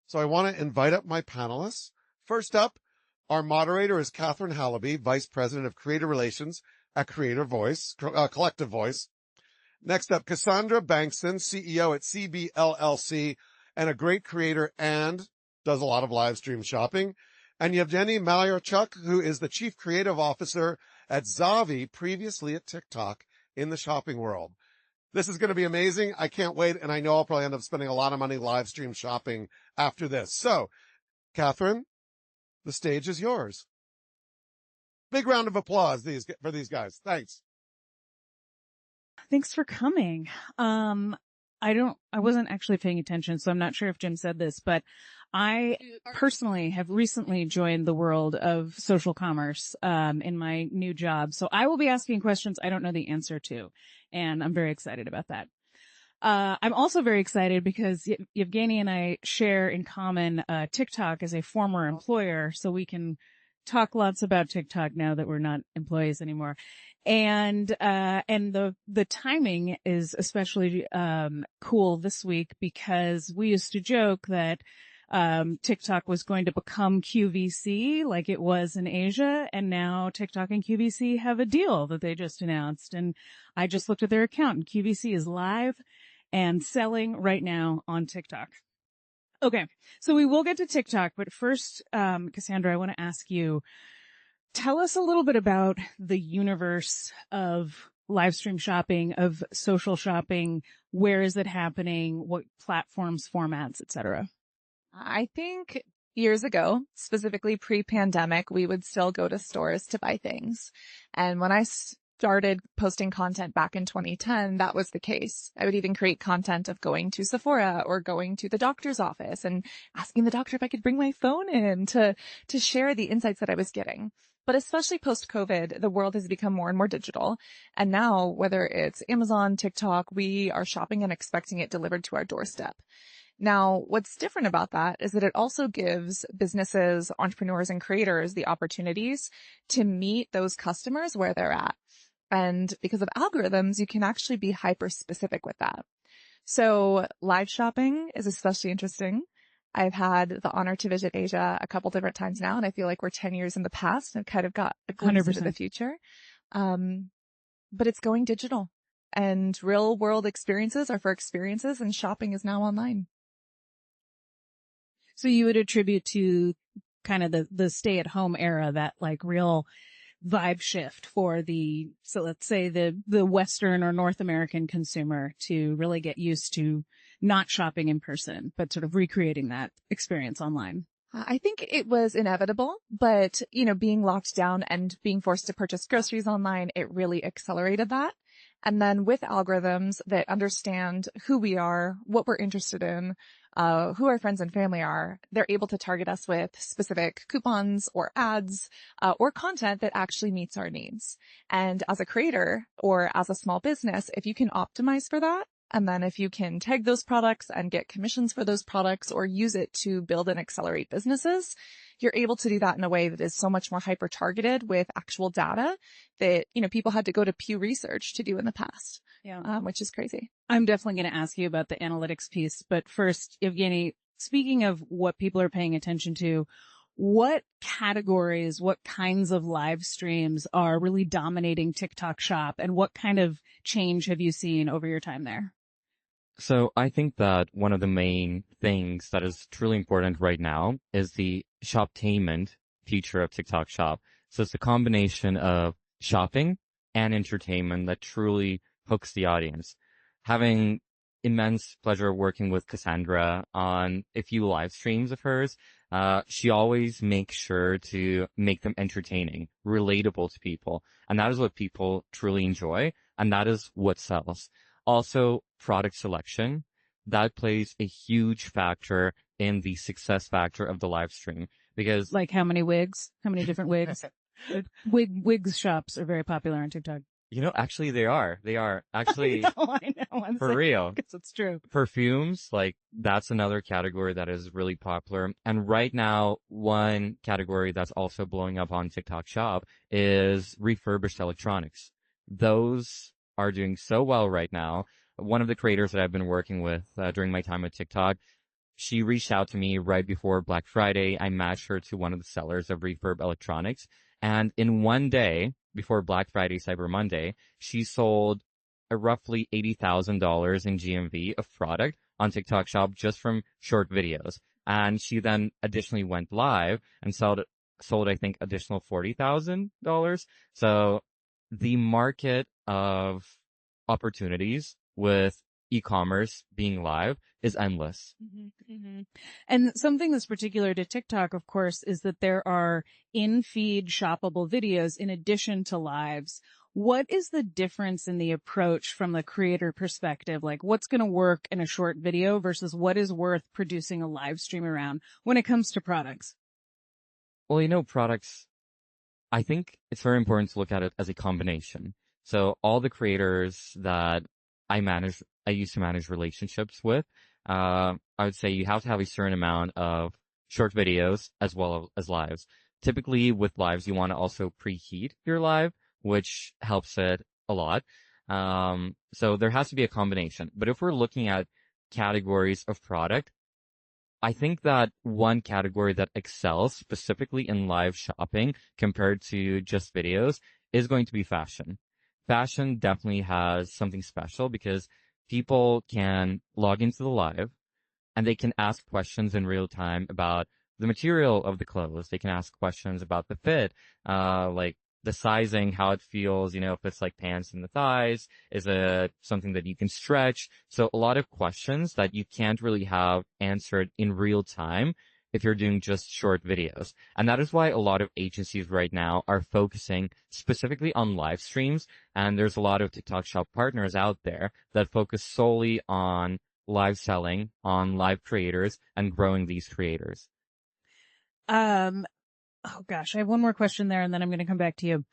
So I want to invite up my panelists. First up, our moderator is Catherine Halaby, Vice President of Creator Relations at Collective Voice. Next up, Cassandra Bankson, CEO at CBLLC and a great creator and does a lot of live stream shopping. And Yevgeniy Malyarchuk, who is the Chief Creative Officer at Zavi, previously at TikTok in the shopping world. This is going to be amazing. I can't wait. And I know I'll probably end up spending a lot of money live stream shopping after this. So, Catherine, the stage is yours. Big round of applause for these guys. Thanks. Thanks for coming. I wasn't actually paying attention, so I'm not sure if Jim said this, but I personally have recently joined the world of social commerce, in my new job. So I will be asking questions I don't know the answer to, and I'm very excited about that. I'm also very excited because Yevgeniy and I share in common, TikTok as a former employer, so we can talk lots about TikTok now that we're not employees anymore. And the timing is especially, cool this week because we used to joke that, TikTok was going to become QVC like it was in Asia. And now TikTok and QVC have a deal that they just announced. And I just looked at their account and QVC is live and selling right now on TikTok. Okay. So we will get to TikTok, but first, Cassandra, I want to ask you, tell us a little bit about the universe of live stream shopping, of social shopping. Where is it happening? What platforms, formats, etc.? I think years ago, specifically pre-pandemic, we would still go to stores to buy things. And when I started posting content back in 2010, that was the case. I would even create content of going to Sephora or going to the doctor's office and asking the doctor if I could bring my phone in to share the insights that I was getting. But especially post-COVID, the world has become more and more digital. And now, whether it's Amazon, TikTok, we are shopping and expecting it delivered to our doorstep. Now, what's different about that is that it also gives businesses, entrepreneurs, and creators the opportunities to meet those customers where they're at. And because of algorithms, you can actually be hyper-specific with that. So live shopping is especially interesting. I've had the honor to visit Asia a couple different times now, and I feel like we're 10 years in the past and kind of got a glimpse into the future. But it's going digital, and real world experiences are for experiences, and shopping is now online. So you would attribute to kind of the stay at home era, that like real vibe shift for so let's say the Western or North American consumer to really get used to not shopping in person, but sort of recreating that experience online. I think it was inevitable, but, being locked down and being forced to purchase groceries online, it really accelerated that. And then with algorithms that understand who we are, what we're interested in, who our friends and family are, they're able to target us with specific coupons or ads, or content that actually meets our needs. And as a creator or as a small business, if you can optimize for that, and then if you can tag those products and get commissions for those products or use it to build and accelerate businesses, you're able to do that in a way that is so much more hyper targeted with actual data that, people had to go to Pew Research to do in the past. Yeah. Which is crazy. I'm definitely going to ask you about the analytics piece, but first, Yevgeniy, speaking of what people are paying attention to, what categories, what kinds of live streams are really dominating TikTok Shop, and what kind of change have you seen over your time there? So I think that one of the main things that is truly important right now is the shoptainment feature of TikTok Shop. So it's a combination of shopping and entertainment that truly hooks the audience. Having immense pleasure working with Cassandra on a few live streams of hers, she always makes sure to make them entertaining, relatable to people. And that is what people truly enjoy, and that is what sells. Also, product selection, that plays a huge factor in the success factor of the live stream. Because like how many wigs? How many different wigs? Wigs shops are very popular on TikTok. Actually they are. They are. Actually, I know. For real. Because it's true. Perfumes, that's another category that is really popular. And right now, one category that's also blowing up on TikTok Shop is refurbished electronics. Those are doing so well right now. One of the creators that I've been working with during my time at TikTok, she reached out to me right before Black Friday. I matched her to one of the sellers of Refurb Electronics. And in one day, before Black Friday, Cyber Monday, she sold a roughly $80,000 in GMV of product on TikTok Shop just from short videos. And she then additionally went live and sold, I think, additional $40,000. So the market of opportunities with e-commerce being live is endless. Mm-hmm, mm-hmm. And something that's particular to TikTok, of course, is that there are in-feed shoppable videos in addition to lives. What is the difference in the approach from the creator perspective? Like, what's going to work in a short video versus what is worth producing a live stream around when it comes to products? Well, products, I think it's very important to look at it as a combination. So all the creators that I used to manage relationships with, I would say you have to have a certain amount of short videos as well as lives. Typically with lives, you want to also preheat your live, which helps it a lot. So there has to be a combination. But if we're looking at categories of product, I think that one category that excels specifically in live shopping compared to just videos is going to be fashion. Fashion definitely has something special because people can log into the live and they can ask questions in real time about the material of the clothes. They can ask questions about the fit, like the sizing, how it feels, if it's like pants in the thighs, is it something that you can stretch? So a lot of questions that you can't really have answered in real time if you're doing just short videos. And that is why a lot of agencies right now are focusing specifically on live streams. And there's a lot of TikTok Shop partners out there that focus solely on live selling, on live creators, and growing these creators. Oh gosh, I have one more question there and then I'm going to come back to you.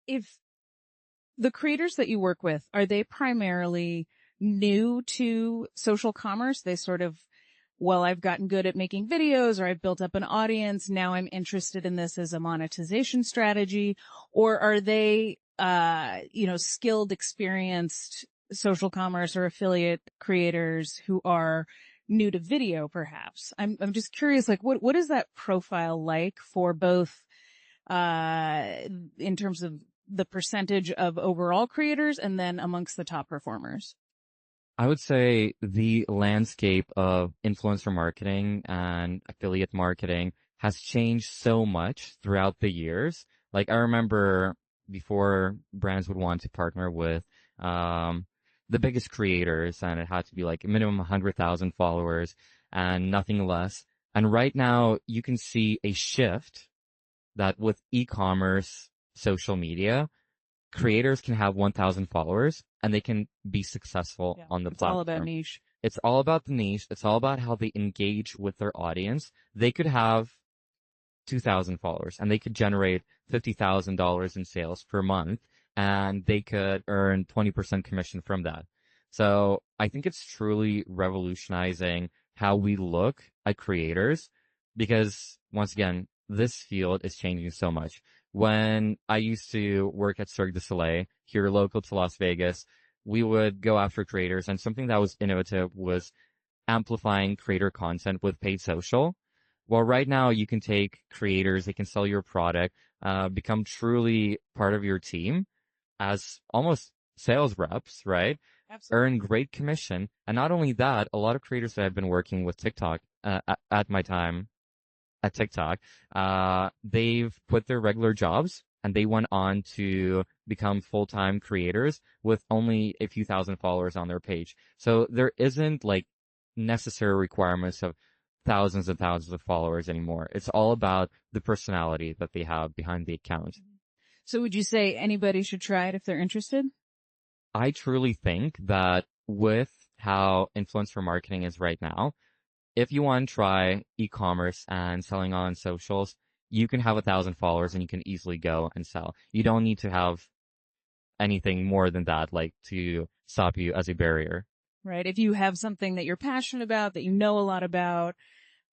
If the creators that you work with, are they primarily new to social commerce? They sort of, well, I've gotten good at making videos or I've built up an audience. Now I'm interested in this as a monetization strategy. Or are they, skilled, experienced social commerce or affiliate creators who are new to video, perhaps? I'm just curious, like, what is that profile like for both, in terms of the percentage of overall creators and then amongst the top performers? I would say the landscape of influencer marketing and affiliate marketing has changed so much throughout the years. Like, I remember before brands would want to partner with, the biggest creators, and it had to be like a minimum 100,000 followers and nothing less. And right now you can see a shift that with e-commerce, social media, creators can have 1,000 followers and they can be successful on the platform. It's all about niche. It's all about the niche. It's all about how they engage with their audience. They could have 2,000 followers and they could generate $50,000 in sales per month, and they could earn 20% commission from that. So I think it's truly revolutionizing how we look at creators, because once again, this field is changing so much. When I used to work at Cirque du Soleil here local to Las Vegas, we would go after creators, and something that was innovative was amplifying creator content with paid social. Well, right now you can take creators, they can sell your product, become truly part of your team as almost sales reps, right? Absolutely. Earn great commission. And not only that, a lot of creators that I've been working with TikTok, at my time at TikTok, they've quit their regular jobs and they went on to become full-time creators with only a few thousand followers on their page. So there isn't like necessary requirements of thousands and thousands of followers anymore. It's all about the personality that they have behind the account. So would you say anybody should try it if they're interested? I truly think that with how influencer marketing is right now, if you want to try e-commerce and selling on socials, you can have 1,000 followers and you can easily go and sell. You don't need to have anything more than that, like, to stop you as a barrier. Right. If you have something that you're passionate about, that you know a lot about,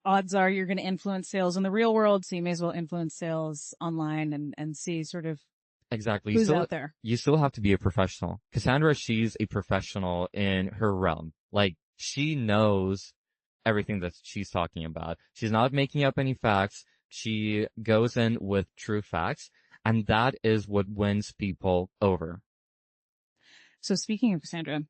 odds are you're going to influence sales in the real world. So you may as well influence sales online and see sort of exactly who's out there. You still have to be a professional. Cassandra, she's a professional in her realm. Like, she knows everything that she's talking about. She's not making up any facts. She goes in with true facts, and that is what wins people over. So speaking of Cassandra,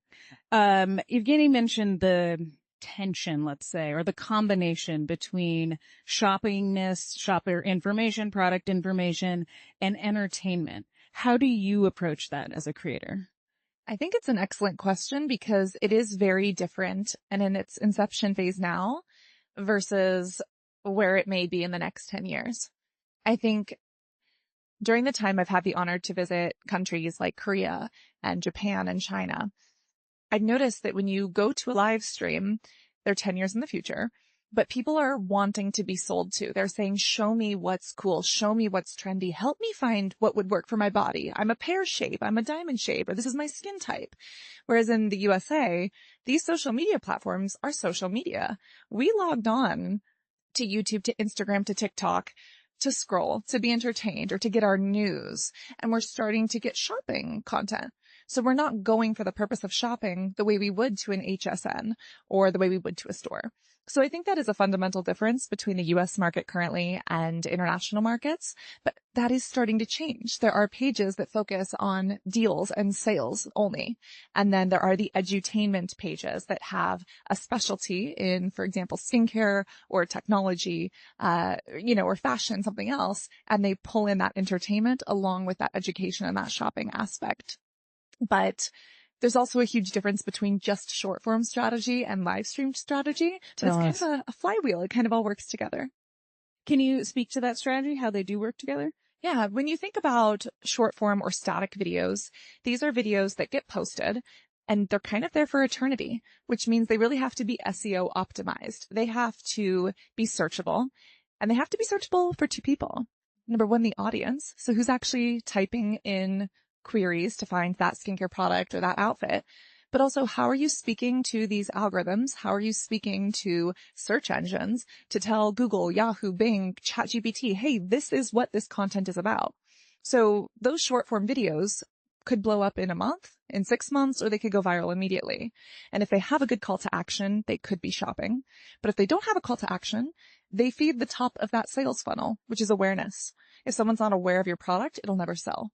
Yevgeniy mentioned the tension, let's say, or the combination between shoppingness, shopper information, product information, and entertainment. How do you approach that as a creator? I think it's an excellent question because it is very different and in its inception phase now versus where it may be in the next 10 years. I think during the time I've had the honor to visit countries like Korea and Japan and China, I've noticed that when you go to a live stream, they're 10 years in the future, but people are wanting to be sold to. They're saying, show me what's cool. Show me what's trendy. Help me find what would work for my body. I'm a pear shape. I'm a diamond shape, or this is my skin type. Whereas in the USA, these social media platforms are social media. We logged on to YouTube, to Instagram, to TikTok, to scroll, to be entertained, or to get our news. And we're starting to get shopping content. So we're not going for the purpose of shopping the way we would to an HSN or the way we would to a store. So I think that is a fundamental difference between the US market currently and international markets, but that is starting to change. There are pages that focus on deals and sales only. And then there are the edutainment pages that have a specialty in, for example, skincare or technology, or fashion, something else. And they pull in that entertainment along with that education and that shopping aspect. But there's also a huge difference between just short form strategy and live stream strategy. It's kind of a flywheel. It kind of all works together. Can you speak to that strategy, how they do work together? Yeah. When you think about short form or static videos, these are videos that get posted and they're kind of there for eternity, which means they really have to be SEO optimized. They have to be searchable and they have to be searchable for two people. Number one, the audience. So who's actually typing in queries to find that skincare product or that outfit, but also how are you speaking to these algorithms? How are you speaking to search engines to tell Google, Yahoo, Bing, ChatGPT, hey, this is what this content is about. So those short form videos could blow up in a month, in 6 months, or they could go viral immediately. And if they have a good call to action, they could be shopping. But if they don't have a call to action, they feed the top of that sales funnel, which is awareness. If someone's not aware of your product, it'll never sell.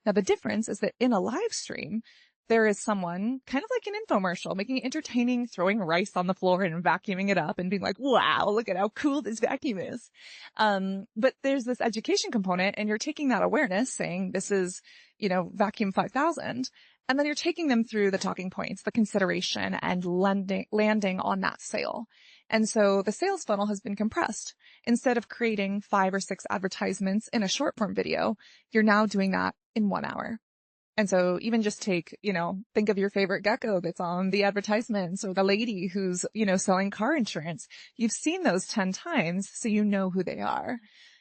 Now, the difference is that in a live stream, there is someone kind of like an infomercial, making it entertaining, throwing rice on the floor and vacuuming it up and being like, wow, look at how cool this vacuum is. But there's this education component and you're taking that awareness saying this is, vacuum 5000. And then you're taking them through the talking points, the consideration and landing on that sale. And so the sales funnel has been compressed. Instead of creating 5 or 6 advertisements in a short form video, you're now doing that in 1 hour. And so even just think of your favorite gecko that's on the advertisements or the lady who's, selling car insurance. You've seen those 10 times, so you know who they are.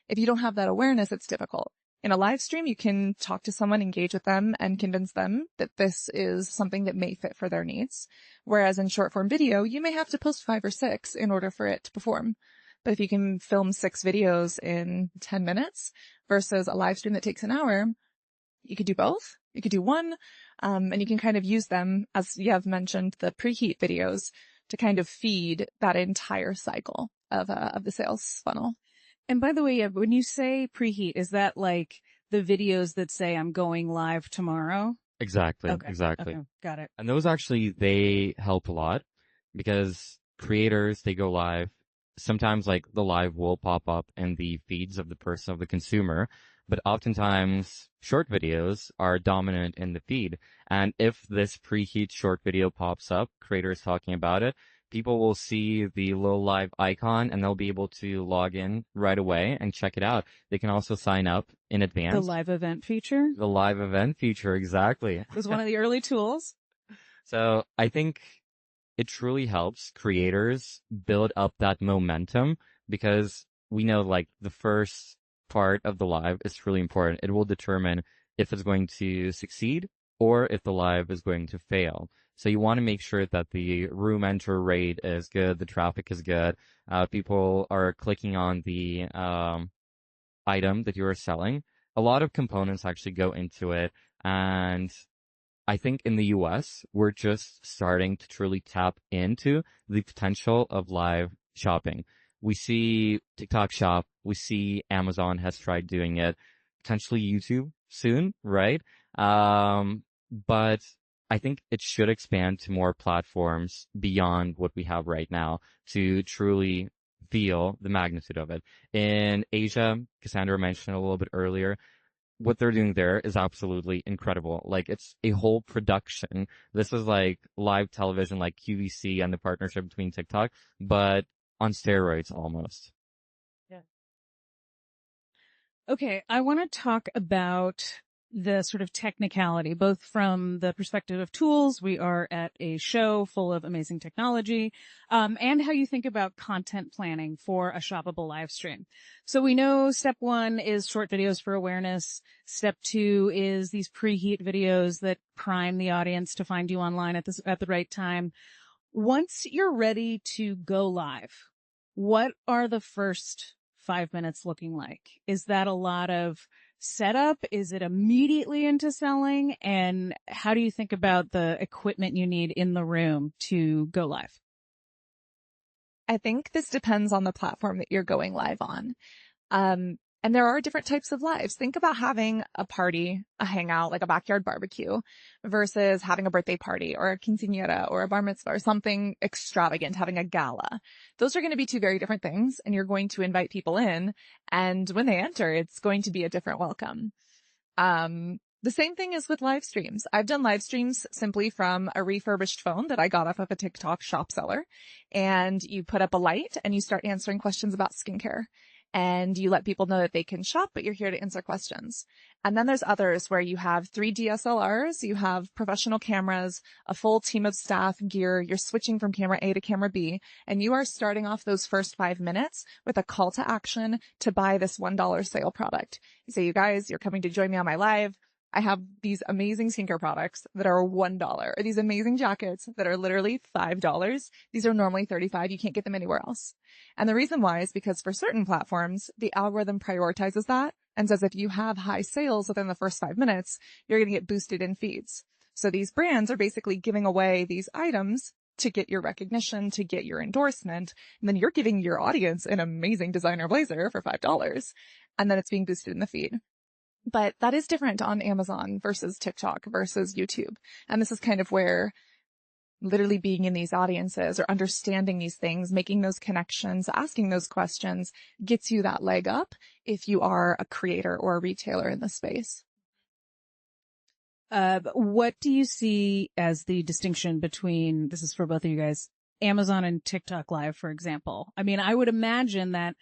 If you don't have that awareness, it's difficult. In a live stream, you can talk to someone, engage with them, and convince them that this is something that may fit for their needs. Whereas in short form video, you may have to post 5 or 6 in order for it to perform. But if you can film 6 videos in 10 minutes versus a live stream that takes an hour, you could do both. You could do one, and you can kind of use them, as Yev mentioned, the preheat videos to kind of feed that entire cycle of the sales funnel. And by the way, Yev, when you say preheat, is that like the videos that say I'm going live tomorrow? Exactly. Okay. Exactly. Okay. Got it. And those actually, they help a lot because creators, they go live. Sometimes like the live will pop up in the feeds of the consumer, but oftentimes short videos are dominant in the feed. And if this preheat short video pops up, creators talking about it, people will see the little live icon and they'll be able to log in right away and check it out. They can also sign up in advance. The live event feature? The live event feature, exactly. It was one of the early tools. So I think it truly helps creators build up that momentum because we know like the first part of the live is really important. It will determine if it's going to succeed or if the live is going to fail. So you want to make sure that the room enter rate is good, the traffic is good, people are clicking on the item that you are selling. A lot of components actually go into it, and I think in the US, we're just starting to truly tap into the potential of live shopping. We see TikTok Shop, we see Amazon has tried doing it, potentially YouTube soon, right? But I think it should expand to more platforms beyond what we have right now to truly feel the magnitude of it. In Asia, Cassandra mentioned a little bit earlier, what they're doing there is absolutely incredible. Like, it's a whole production. This is like live television, like QVC and the partnership between TikTok, but on steroids almost. Yeah. Okay, I want to talk about the sort of technicality, both from the perspective of tools. We are at a show full of amazing technology, and how you think about content planning for a shoppable live stream. So we know step 1 is short videos for awareness. Step 2 is these preheat videos that prime the audience to find you online at the right time. Once you're ready to go live, what are the first 5 minutes looking like? Is that a lot of setup? Is it immediately into selling? And how do you think about the equipment you need in the room to go live? I think this depends on the platform that you're going live on. And there are different types of lives. Think about having a party, a hangout, like a backyard barbecue, versus having a birthday party or a quinceañera or a bar mitzvah or something extravagant, having a gala. Those are going to be two very different things, and you're going to invite people in, and when they enter, it's going to be a different welcome. The same thing is with live streams. I've done live streams simply from a refurbished phone that I got off of a TikTok shop seller, and you put up a light and you start answering questions about skincare. And you let people know that they can shop, but you're here to answer questions. And then there's others where you have 3 DSLRs, you have professional cameras, a full team of staff, gear, you're switching from camera A to camera B, and you are starting off those first 5 minutes with a call to action to buy this $1 sale product. You say, you guys, you're coming to join me on my live. I have these amazing skincare products that are $1, or these amazing jackets that are literally $5. These are normally $35. You can't get them anywhere else. And the reason why is because for certain platforms, the algorithm prioritizes that and says if you have high sales within the first 5 minutes, you're going to get boosted in feeds. So these brands are basically giving away these items to get your recognition, to get your endorsement. And then you're giving your audience an amazing designer blazer for $5. And then it's being boosted in the feed. But that is different on Amazon versus TikTok versus YouTube. And this is kind of where literally being in these audiences or understanding these things, making those connections, asking those questions gets you that leg up if you are a creator or a retailer in this space. What do you see as the distinction between, this is for both of you guys, Amazon and TikTok Live, for example? I mean, I would imagine that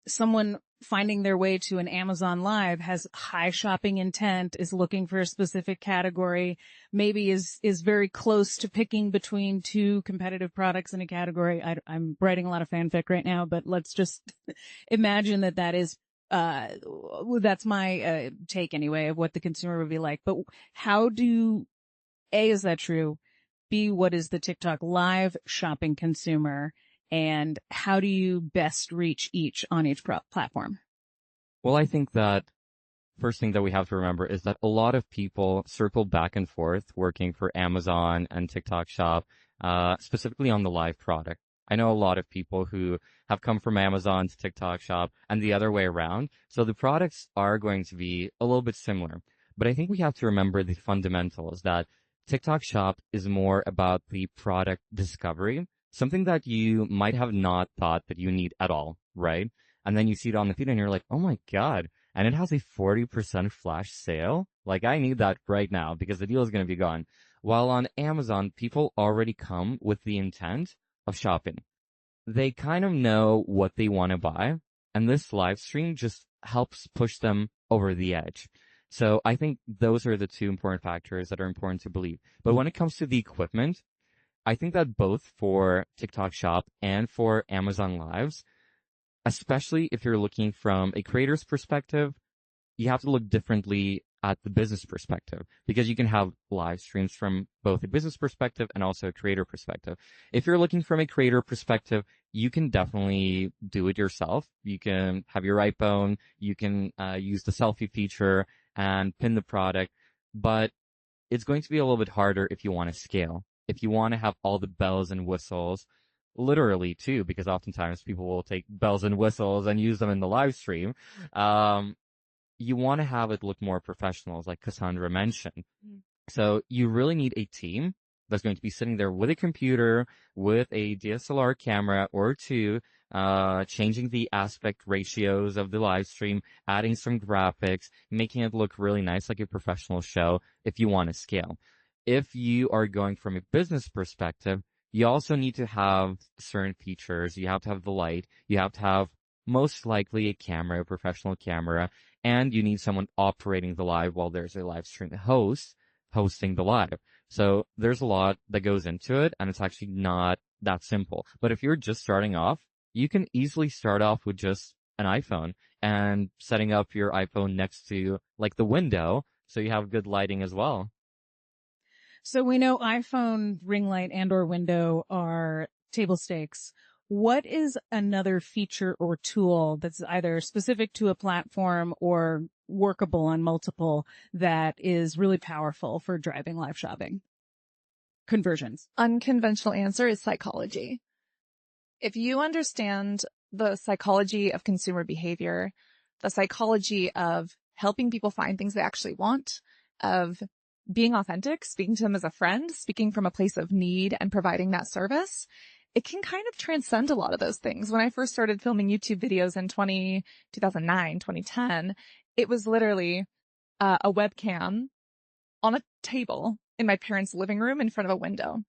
someone finding their way to an Amazon Live has high shopping intent, is looking for a specific category, maybe is very close to picking between 2 competitive products in a category. I'm writing a lot of fanfic right now, but let's just imagine that is, that's my take anyway of what the consumer would be like. But how do, A, is that true? B, what is the TikTok Live shopping consumer? And how do you best reach each on each platform? Well, I think that first thing that we have to remember is that a lot of people circle back and forth working for Amazon and TikTok Shop, specifically on the live product. I know a lot of people who have come from Amazon to TikTok Shop and the other way around. So the products are going to be a little bit similar. But I think we have to remember the fundamentals that TikTok Shop is more about the product discovery, something that you might have not thought that you need at all, right? And then you see it on the feed and you're like, oh my God. And it has a 40% flash sale. Like, I need that right now because the deal is going to be gone. While on Amazon, people already come with the intent of shopping. They kind of know what they want to buy. And this live stream just helps push them over the edge. So I think those are the 2 important factors that are important to believe. But when it comes to the equipment, I think that both for TikTok Shop and for Amazon Lives, especially if you're looking from a creator's perspective, you have to look differently at the business perspective because you can have live streams from both a business perspective and also a creator perspective. If you're looking from a creator perspective, you can definitely do it yourself. You can have your iPhone, you can use the selfie feature and pin the product. But it's going to be a little bit harder if you want to scale. If you want to have all the bells and whistles, literally too, because oftentimes people will take bells and whistles and use them in the live stream. You want to have it look more professional, like Cassandra mentioned. So you really need a team that's going to be sitting there with a computer, with a DSLR camera or two, changing the aspect ratios of the live stream, adding some graphics, making it look really nice like a professional show if you want to scale. If you are going from a business perspective, you also need to have certain features. You have to have the light. You have to have most likely a camera, a professional camera, and you need someone operating the live while there's a live stream host hosting the live. So there's a lot that goes into it, and it's actually not that simple. But if you're just starting off, you can easily start off with just an iPhone and setting up your iPhone next to like the window so you have good lighting as well. So we know iPhone ring light and or window are table stakes. What is another feature or tool that's either specific to a platform or workable on multiple that is really powerful for driving live shopping conversions? Unconventional answer is psychology. If you understand the psychology of consumer behavior, the psychology of helping people find things they actually want, of being authentic, speaking to them as a friend, speaking from a place of need and providing that service, it can kind of transcend a lot of those things. When I first started filming YouTube videos in 2009, 2010, it was literally a webcam on a table in my parents' living room in front of a window.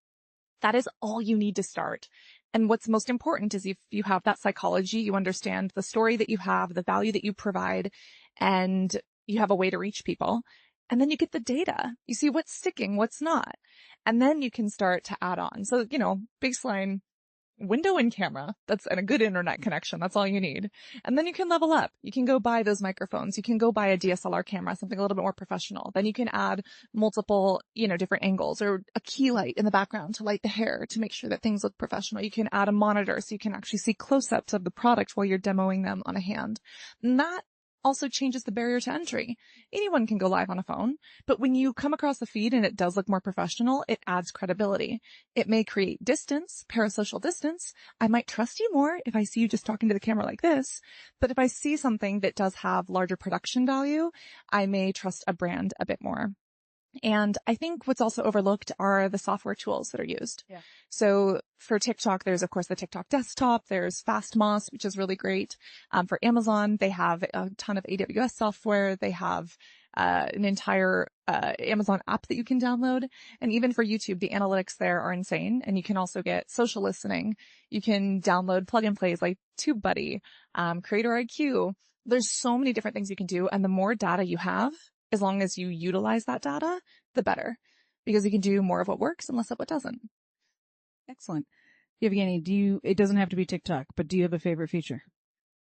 That is all you need to start. And what's most important is if you have that psychology, you understand the story that you have, the value that you provide, and you have a way to reach people. And then you get the data. You see what's sticking, what's not. And then you can start to add on. So, baseline window and camera. And a good internet connection. That's all you need. And then you can level up. You can go buy those microphones. You can go buy a DSLR camera, something a little bit more professional. Then you can add multiple, different angles or a key light in the background to light the hair to make sure that things look professional. You can add a monitor so you can actually see close-ups of the product while you're demoing them on a hand. And that also changes the barrier to entry. Anyone can go live on a phone, but when you come across the feed and it does look more professional, it adds credibility. It may create distance, parasocial distance. I might trust you more if I see you just talking to the camera like this, but if I see something that does have larger production value, I may trust a brand a bit more. And I think what's also overlooked are the software tools that are used. Yeah. So for TikTok, there's of course the TikTok desktop. There's FastMoss, which is really great. For Amazon, they have a ton of AWS software. They have an entire Amazon app that you can download. And even for YouTube, the analytics there are insane. And you can also get social listening. You can download plug and plays like TubeBuddy, Creator IQ. There's so many different things you can do. And the more data you have, as long as you utilize that data, the better, because you can do more of what works and less of what doesn't. Excellent. Yevgeniy, it doesn't have to be TikTok, but do you have a favorite feature?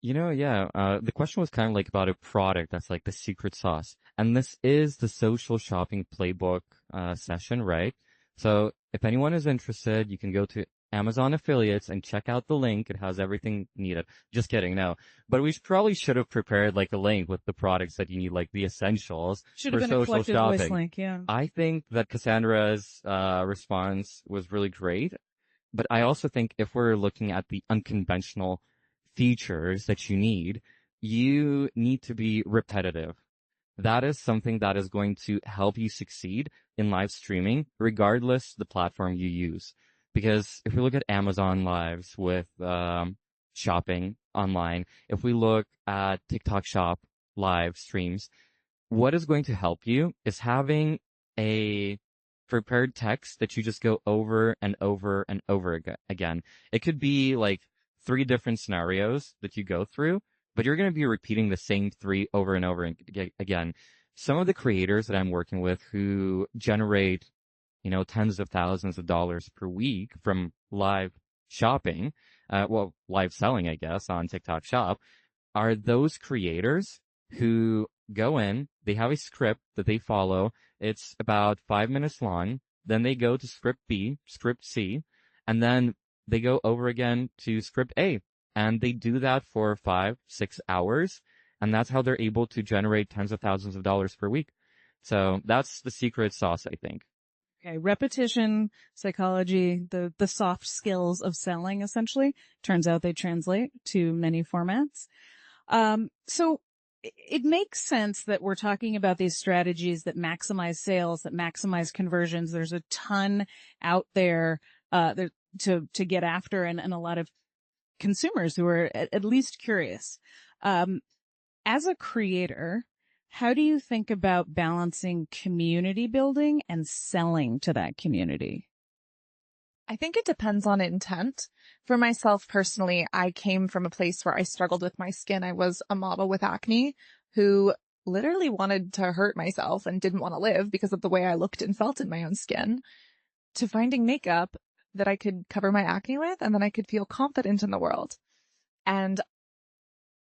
The question was kind of like about a product that's like the secret sauce. And this is the social shopping playbook session, right? So if anyone is interested, you can go to Amazon affiliates and check out the link. It has everything needed. Just kidding, no. But we probably should have prepared like a link with the products that you need, like the essentials Should for have been a social collective shopping. voice link, yeah. I think that Cassandra's response was really great. But I also think if we're looking at the unconventional features that you need to be repetitive. That is something that is going to help you succeed in live streaming, regardless the platform you use. Because if we look at Amazon Lives with shopping online, if we look at TikTok Shop live streams, what is going to help you is having a prepared text that you just go over and over and over again. It could be like 3 different scenarios that you go through, but you're going to be repeating the same 3 over and over again. Some of the creators that I'm working with who generate tens of thousands of dollars per week from live shopping, live selling, I guess, on TikTok Shop, are those creators who go in, they have a script that they follow. It's about 5 minutes long. Then they go to script B, script C, and then they go over again to script A. And they do that for 5-6 hours. And that's how they're able to generate tens of thousands of dollars per week. So that's the secret sauce, I think. Okay. Repetition, psychology, the soft skills of selling, essentially. Turns out they translate to many formats. So it makes sense that we're talking about these strategies that maximize sales, that maximize conversions. There's a ton out there, to get after, and a lot of consumers who are at least curious. As a creator, how do you think about balancing community building and selling to that community? I think it depends on intent. For myself personally, I came from a place where I struggled with my skin. I was a model with acne who literally wanted to hurt myself and didn't want to live because of the way I looked and felt in my own skin, to finding makeup that I could cover my acne with and then I could feel confident in the world. And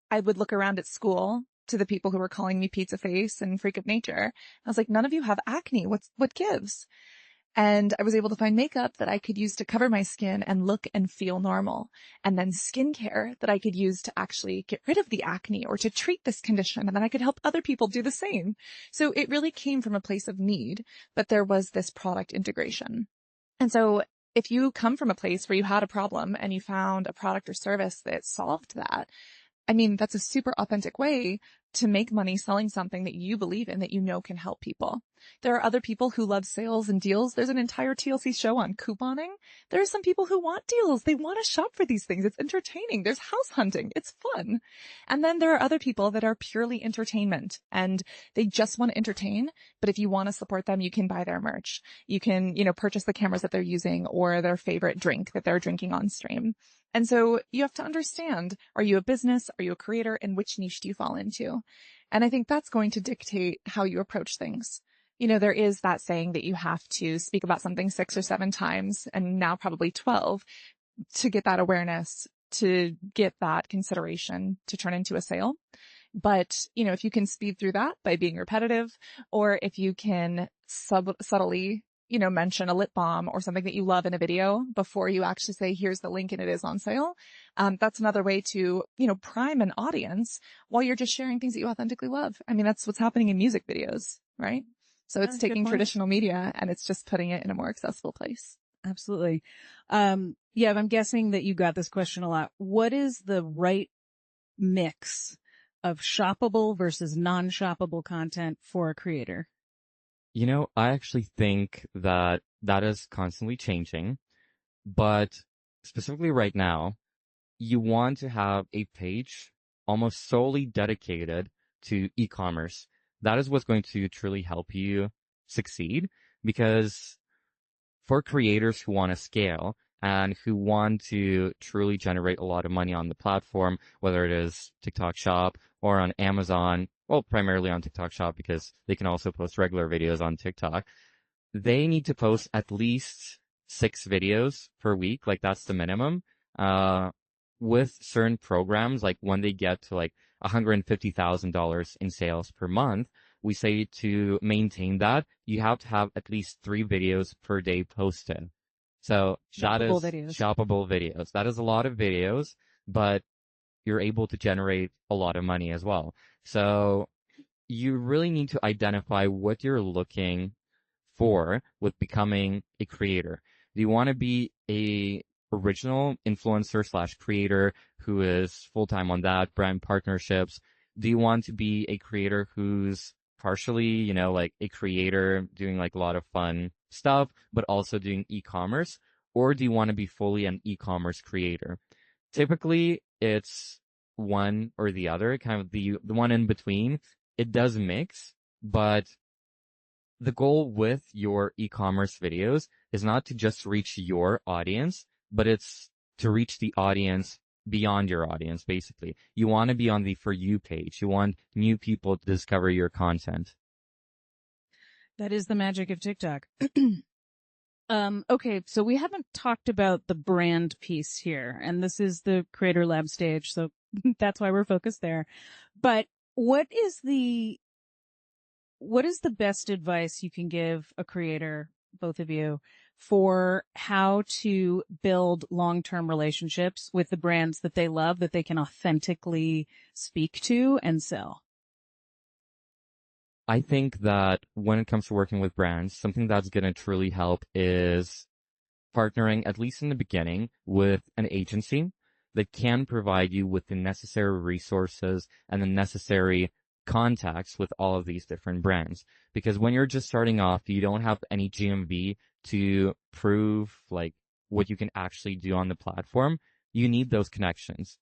I would look around at school to the people who were calling me pizza face and freak of nature. I was like, none of you have acne. What gives? And I was able to find makeup that I could use to cover my skin and look and feel normal. And then skincare that I could use to actually get rid of the acne or to treat this condition. And then I could help other people do the same. So it really came from a place of need, but there was this product integration. And so if you come from a place where you had a problem and you found a product or service that solved that, I mean, that's a super authentic way to make money selling something that you believe in, that you know can help people. There are other people who love sales and deals. There's an entire TLC show on couponing. There are some people who want deals. They want to shop for these things. It's entertaining. There's house hunting. It's fun. And then there are other people that are purely entertainment and they just want to entertain. But if you want to support them, you can buy their merch. You can, purchase the cameras that they're using or their favorite drink that they're drinking on stream. And so you have to understand, are you a business? Are you a creator? And which niche do you fall into? And I think that's going to dictate how you approach things. There is that saying that you have to speak about something 6 or 7 times and now probably 12 to get that awareness, to get that consideration to turn into a sale. But, if you can speed through that by being repetitive, or if you can subtly mention a lip balm or something that you love in a video before you actually say, here's the link and it is on sale. That's another way to, prime an audience while you're just sharing things that you authentically love. I mean, that's what's happening in music videos, right? So it's taking traditional media and it's just putting it in a more accessible place. Absolutely. Yeah, I'm guessing that you got this question a lot. What is the right mix of shoppable versus non-shoppable content for a creator? I actually think that is constantly changing, but specifically right now, you want to have a page almost solely dedicated to e-commerce. That is what's going to truly help you succeed, because for creators who want to scale and who want to truly generate a lot of money on the platform, whether it is TikTok Shop or on Amazon, well, primarily on TikTok Shop because they can also post regular videos on TikTok, they need to post at least 6 videos per week. Like, that's the minimum. With certain programs, like when they get to like $150,000 in sales per month, we say to maintain that, you have to have at least 3 videos per day posted. So that is shoppable videos. That is a lot of videos, but you're able to generate a lot of money as well. So you really need to identify what you're looking for with becoming a creator. Do you want to be a original influencer / creator who is full-time on that, brand partnerships? Do you want to be a creator who's partially, like a creator doing like a lot of fun stuff, but also doing e-commerce? Or do you want to be fully an e-commerce creator? Typically, it's one or the other, kind of the one in between. It does mix, but the goal with your e-commerce videos is not to just reach your audience, but it's to reach the audience beyond your audience, basically. You want to be on the For You page. You want new people to discover your content. That is the magic of TikTok. Okay, so we haven't talked about the brand piece here, and this is the Creator Lab stage, so that's why we're focused there. But what is the best advice you can give a creator, both of you, for how to build long-term relationships with the brands that they love, that they can authentically speak to and sell? I think that when it comes to working with brands, something that's going to truly help is partnering, at least in the beginning, with an agency that can provide you with the necessary resources and the necessary contacts with all of these different brands. Because when you're just starting off, you don't have any GMV to prove like what you can actually do on the platform. You need those connections.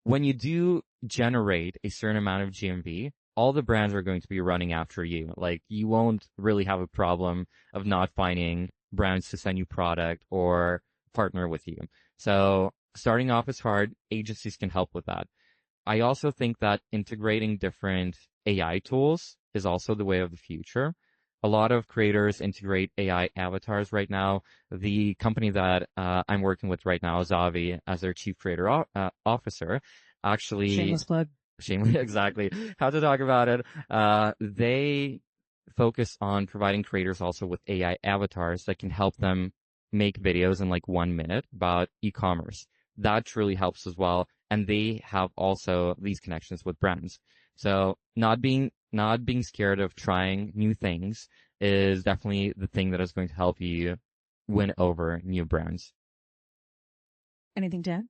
When you do generate a certain amount of GMV, all the brands are going to be running after you. Like, you won't really have a problem of not finding brands to send you product or partner with you. So starting off is hard. Agencies can help with that. I also think that integrating different AI tools is also the way of the future. A lot of creators integrate AI avatars right now. The company that I'm working with right now, Zavi, as their chief creator officer, actually... Shameless plug. Shameless, exactly. How to talk about it. They focus on providing creators also with AI avatars that can help them make videos in like 1 minute about e-commerce. That truly helps as well. And they have also these connections with brands. So not being scared of trying new things is definitely the thing that is going to help you win over new brands. Anything to add?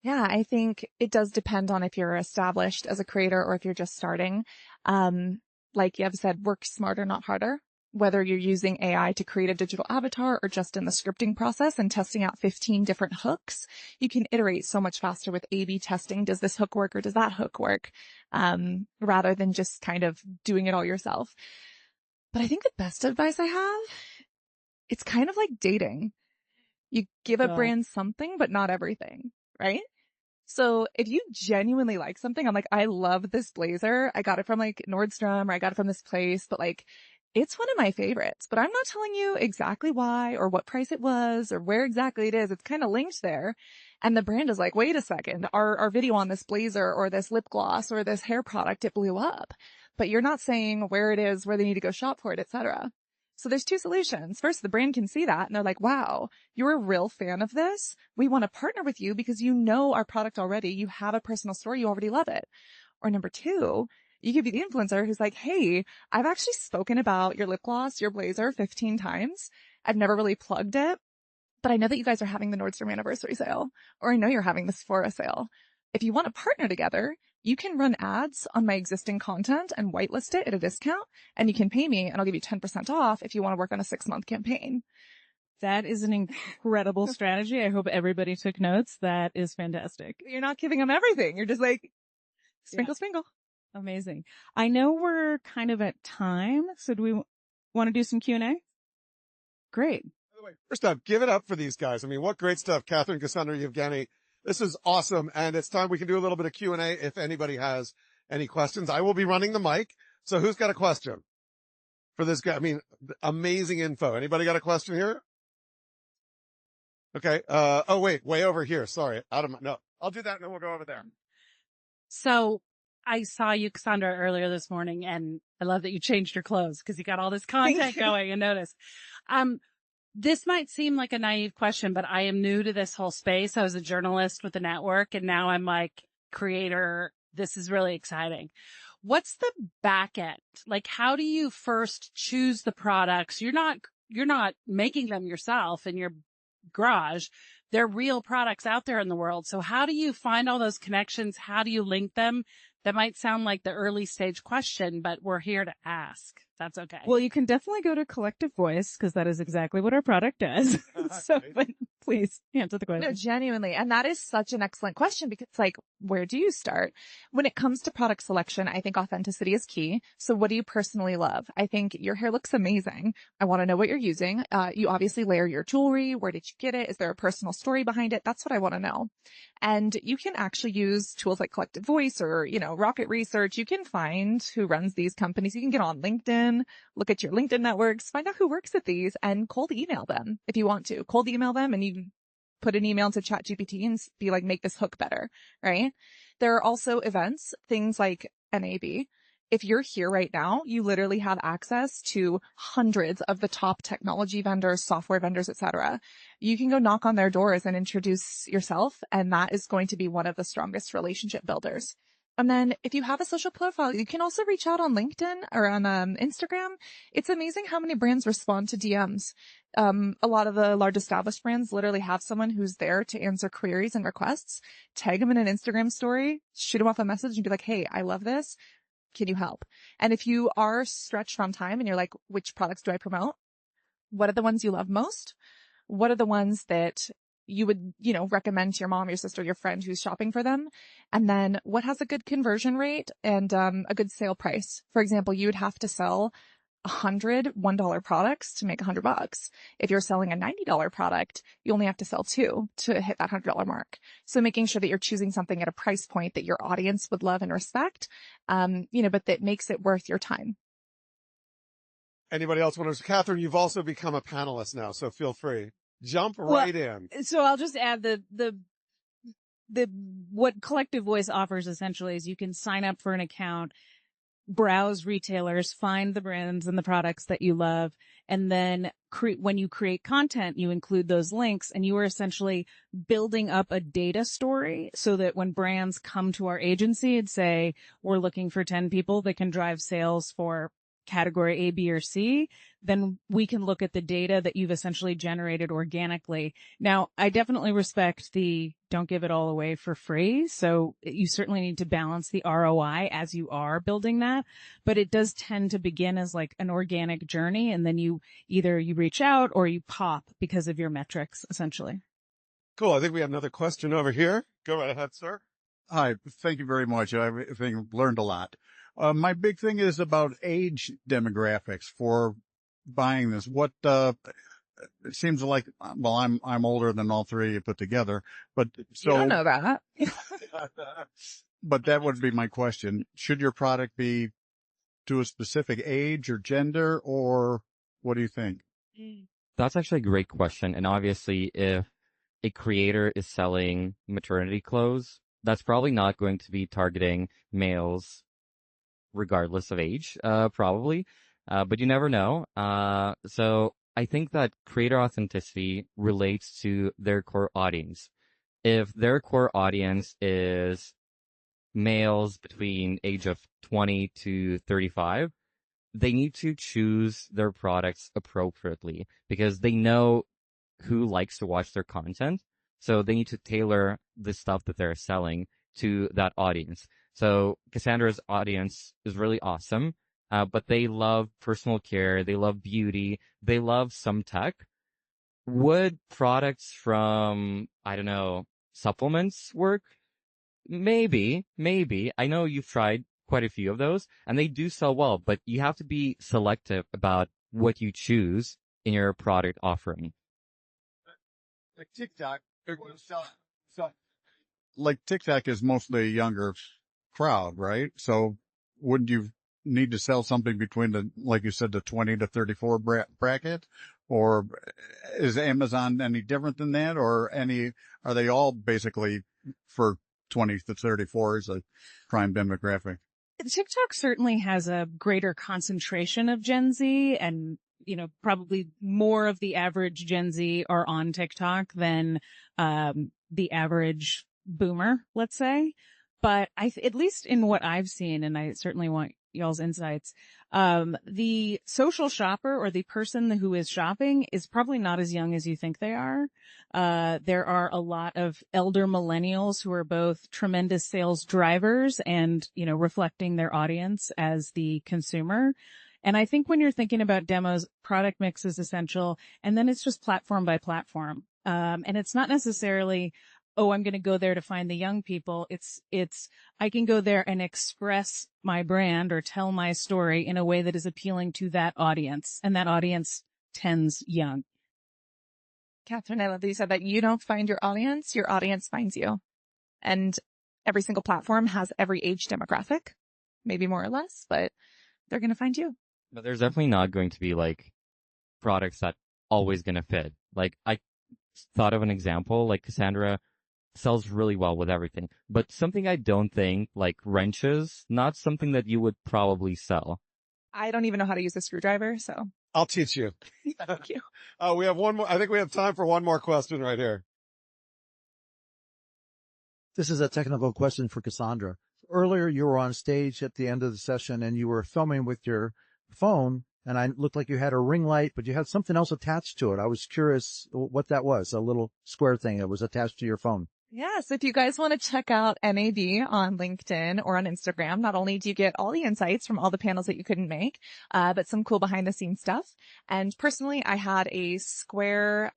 Yeah, I think it does depend on if you're established as a creator or if you're just starting. Like Yev said, work smarter, not harder. Whether you're using AI to create a digital avatar or just in the scripting process and testing out 15 different hooks, you can iterate so much faster with A/B testing. Does this hook work or does that hook work? Rather than just kind of doing it all yourself. But I think the best advice I have, it's kind of like dating. You give a brand something, but not everything, right? So if you genuinely like something, I'm like, I love this blazer. I got it from like Nordstrom, or I got it from this place, but like, it's one of my favorites, but I'm not telling you exactly why or what price it was or where exactly it is. It's kind of linked there. And the brand is like, wait a second, our video on this blazer or this lip gloss or this hair product, it blew up, but you're not saying where it is, where they need to go shop for it, etc. So there's two solutions. First, the brand can see that and they're like, wow, you're a real fan of this. We want to partner with you because you know our product already. You have a personal story. You already love it. Or number two, you could be the influencer who's like, hey, I've actually spoken about your lip gloss, your blazer 15 times. I've never really plugged it, but I know that you guys are having the Nordstrom anniversary sale, or I know you're having the Sephora sale. If you want to partner together, you can run ads on my existing content and whitelist it at a discount, and you can pay me and I'll give you 10% off if you want to work on a 6-month campaign. That is an incredible strategy. I hope everybody took notes. That is fantastic. You're not giving them everything. You're just like, sprinkle, sprinkle. Amazing. I know we're kind of at time, so do we want to do some Q&A? Great. By the way, first up, give it up for these guys. I mean, what great stuff. Catherine, Cassandra, Yevgeniy. This is awesome. And it's time we can do a little bit of Q&A if anybody has any questions. I will be running the mic. So who's got a question for this guy? I mean, amazing info. Anybody got a question here? Okay. Oh, wait, way over here. Sorry. No, I'll do that and then we'll go over there. So I saw you, Cassandra, earlier this morning, and I love that you changed your clothes because you got all this content going and notice. This might seem like a naive question, but I am new to this whole space. I was a journalist with the network and now I'm like creator. This is really exciting. What's the back end? Like, how do you first choose the products? You're not making them yourself in your garage. They're real products out there in the world. So how do you find all those connections? How do you link them? That might sound like the early stage question, but we're here to ask. That's okay. Well, you can definitely go to Collective Voice because that is exactly what our product does. So, but please answer the question. No, genuinely. And that is such an excellent question because it's like, where do you start? When it comes to product selection, I think authenticity is key. So what do you personally love? I think your hair looks amazing. I want to know what you're using. You obviously layer your jewelry. Where did you get it? Is there a personal story behind it? That's what I want to know. And you can actually use tools like Collective Voice or, Rocket Research. You can find who runs these companies. You can get on LinkedIn, look at your LinkedIn networks, find out who works at these and cold email them if you want to. Cold email them and you put an email into ChatGPT and be like, make this hook better, right? There are also events, things like NAB. If you're here right now, you literally have access to hundreds of the top technology vendors, software vendors, etc. You can go knock on their doors and introduce yourself, and that is going to be one of the strongest relationship builders. And then if you have a social profile, you can also reach out on LinkedIn or on Instagram. It's amazing how many brands respond to DMs. A lot of the large established brands literally have someone who's there to answer queries and requests. Tag them in an Instagram story, shoot them off a message and be like, hey, I love this. Can you help? And if you are stretched on time and you're like, which products do I promote? What are the ones you love most? What are the ones that you would, recommend to your mom, your sister, your friend who's shopping for them? And then what has a good conversion rate and a good sale price? For example, you would have to sell 100 $1 products to make $100. If you're selling a $90 product, you only have to sell 2 to hit that $100 mark. So making sure that you're choosing something at a price point that your audience would love and respect, but that makes it worth your time. Anybody else want to? Catherine, you've also become a panelist now, so feel free. Jump right in. So I'll just add what Collective Voice offers essentially is you can sign up for an account, browse retailers, find the brands and the products that you love, and then when you create content, you include those links, and you are essentially building up a data story so that when brands come to our agency and say, we're looking for 10 people that can drive sales for category A, B, or C, then we can look at the data that you've essentially generated organically. Now, I definitely respect the don't give it all away for free. So you certainly need to balance the ROI as you are building that. But it does tend to begin as like an organic journey. And then you reach out or you pop because of your metrics, essentially. Cool. I think we have another question over here. Go right ahead, sir. Hi. Thank you very much. I think I've learned a lot. My big thing is about age demographics for buying this. What, it seems like, well, I'm older than all three of you put together, but so. You don't know that. But that would be my question. Should your product be to a specific age or gender, or what do you think? That's actually a great question. And obviously, if a creator is selling maternity clothes, that's probably not going to be targeting males regardless of age, probably. But you never know. So I think that creator authenticity relates to their core audience. If their core audience is males between age of 20 to 35, they need to choose their products appropriately because they know who likes to watch their content. So they need to tailor the stuff that they're selling to that audience. So Cassandra's audience is really awesome, but they love personal care, they love beauty, they love some tech. Would products from, I don't know, supplements work? Maybe. I know you've tried quite a few of those, and they do sell well, but you have to be selective about what you choose in your product offering. Like TikTok, like TikTok is mostly a younger crowd, right? So wouldn't you need to sell something between like you said, the 20 to 34 bracket? Or is Amazon any different than that? Or are they all basically for 20 to 34 is a prime demographic? TikTok certainly has a greater concentration of Gen Z, and probably more of the average Gen Z are on TikTok than the average boomer, let's say. But at least in what I've seen, and I certainly want y'all's insights, the social shopper or the person who is shopping is probably not as young as you think they are. There are a lot of elder millennials who are both tremendous sales drivers and, reflecting their audience as the consumer. And I think when you're thinking about demos, product mix is essential. And then it's just platform by platform. And it's not necessarily, I'm going to go there to find the young people. It's I can go there and express my brand or tell my story in a way that is appealing to that audience. And that audience tends young. Catherine, I love that you said that you don't find your audience finds you. And every single platform has every age demographic, maybe more or less, but they're going to find you. But there's definitely not going to be like products that always going to fit. Like I thought of an example, like Cassandra sells really well with everything, but something I don't think, like wrenches, not something that you would probably sell. I don't even know how to use a screwdriver, so. I'll teach you. Thank you. We have one more. I think we have time for one more question right here. This is a technical question for Cassandra. earlier you were on stage at the end of the session and you were filming with your phone, and I looked like you had a ring light, but you had something else attached to it. I was curious what that was, a little square thing that was attached to your phone. Yes, if you guys want to check out NAD on LinkedIn or on Instagram, not only do you get all the insights from all the panels that you couldn't make, but some cool behind the scenes stuff. And personally, I had a square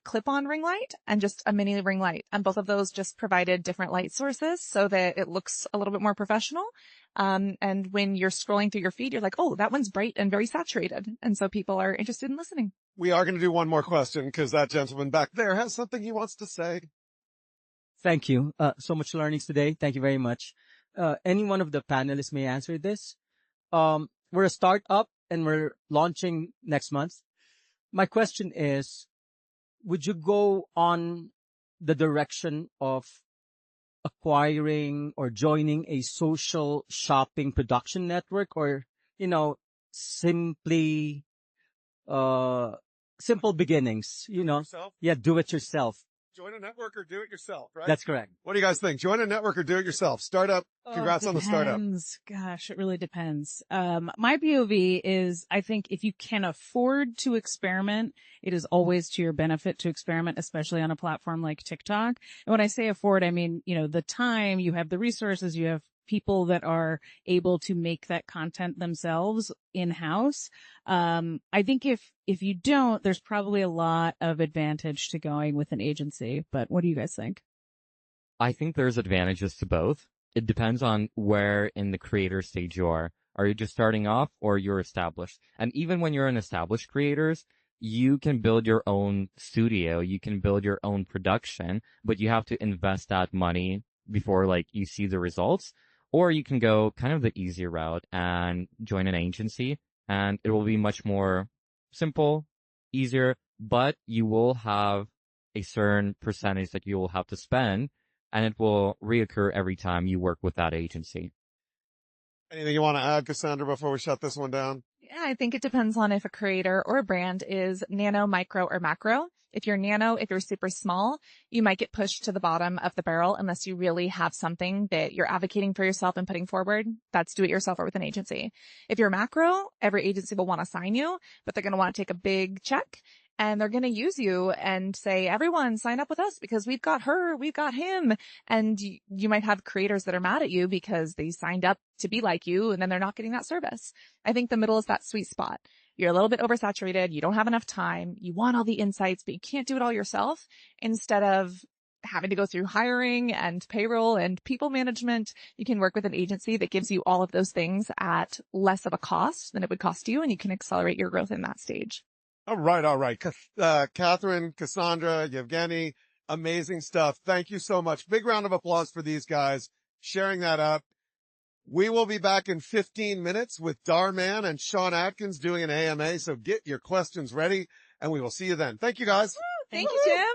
clip-on ring light and just a mini ring light. And both of those just provided different light sources so that it looks a little bit more professional. And when you're scrolling through your feed, you're like, oh, that one's bright and very saturated. And so people are interested in listening. We are going to do one more question because that gentleman back there has something he wants to say. Thank you. So much learnings today. Thank you very much. Any one of the panelists may answer this. We're a startup and we're launching next month. My question is, would you go on the direction of acquiring or joining a social shopping production network, or, simply, simple beginnings, Yourself? Yeah, do it yourself. Join a network or do it yourself, right? That's correct. What do you guys think? Join a network or do it yourself? Startup. Congrats on the startup. Gosh, it really depends. My POV is, I think if you can afford to experiment, it is always to your benefit to experiment, especially on a platform like TikTok. And when I say afford, I mean, the time, you have the resources, you have people that are able to make that content themselves in-house. I think if you don't, there's probably a lot of advantage to going with an agency. But what do you guys think? I think there's advantages to both. It depends on where in the creator stage you are. Are you just starting off or you're established? And even when you're an established creators, you can build your own studio, you can build your own production, but you have to invest that money before you see the results. Or you can go kind of the easier route and join an agency, and it will be much more simple, easier, but you will have a certain percentage that you will have to spend, and it will reoccur every time you work with that agency. Anything you want to add, Cassandra, before we shut this one down? Yeah, I think it depends on if a creator or a brand is nano, micro, or macro. If you're nano, if you're super small, you might get pushed to the bottom of the barrel unless you really have something that you're advocating for yourself and putting forward. That's do it yourself or with an agency. If you're macro, every agency will want to sign you, but they're going to want to take a big check. And they're going to use you and say, everyone sign up with us because we've got her, we've got him. And you might have creators that are mad at you because they signed up to be like you and then they're not getting that service. I think the middle is that sweet spot. You're a little bit oversaturated. You don't have enough time. You want all the insights, but you can't do it all yourself. Instead of having to go through hiring and payroll and people management, you can work with an agency that gives you all of those things at less of a cost than it would cost you. And you can accelerate your growth in that stage. All right. Catherine, Cassandra, Yevgeniy, amazing stuff. Thank you so much. Big round of applause for these guys sharing that up. We will be back in 15 minutes with Darman and Sean Atkins doing an AMA. So get your questions ready and we will see you then. Thank you guys. Thank you, Jim.